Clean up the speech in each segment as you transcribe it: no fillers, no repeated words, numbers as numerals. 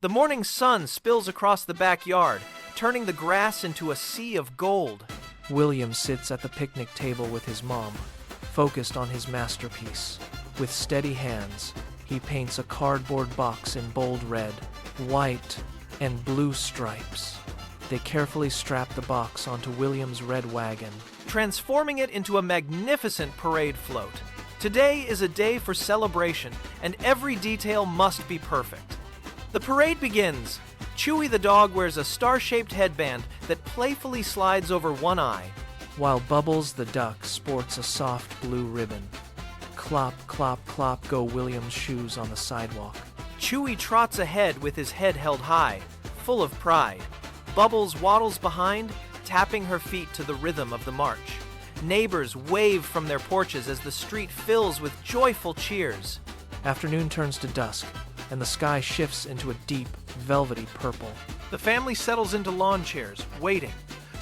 The morning sun spills across the backyard, turning the grass into a sea of gold. William sits at the picnic table with his mom, focused on his masterpiece. With steady hands, he paints a cardboard box in bold red, white, and blue stripes. They carefully strap the box onto William's red wagon, transforming it into a magnificent parade float. Today is a day for celebration, and every detail must be perfect. The parade begins. Chewy the dog wears a star-shaped headband that playfully slides over one eye, while Bubbles the duck sports a soft blue ribbon. Clop, clop, clop go William's shoes on the sidewalk. Chewy trots ahead with his head held high, full of pride. Bubbles waddles behind, tapping her feet to the rhythm of the march. Neighbors wave from their porches as the street fills with joyful cheers. Afternoon turns to dusk, and the sky shifts into a deep, velvety purple. The family settles into lawn chairs, waiting.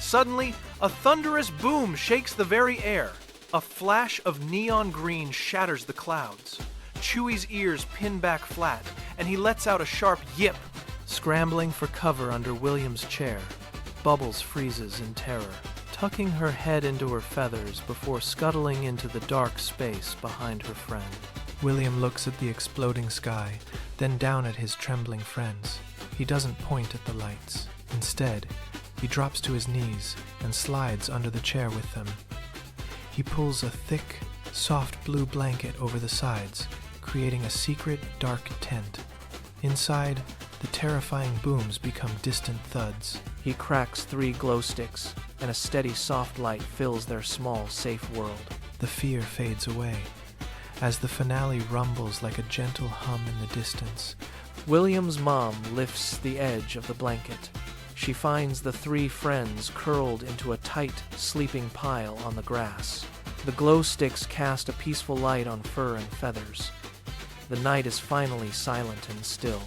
Suddenly, a thunderous boom shakes the very air. A flash of neon green shatters the clouds. Chewy's ears pin back flat, and he lets out a sharp yip. Scrambling for cover under William's chair, Bubbles freezes in terror, tucking her head into her feathers before scuttling into the dark space behind her friend. William looks at the exploding sky, then down at his trembling friends. He doesn't point at the lights. Instead, he drops to his knees and slides under the chair with them. He pulls a thick, soft blue blanket over the sides, creating a secret, dark tent. Inside, the terrifying booms become distant thuds. He cracks 3 glow sticks, and a steady, soft light fills their small, safe world. The fear fades away. As the finale rumbles like a gentle hum in the distance, William's mom lifts the edge of the blanket. She finds the 3 friends curled into a tight, sleeping pile on the grass. The glow sticks cast a peaceful light on fur and feathers. The night is finally silent and still.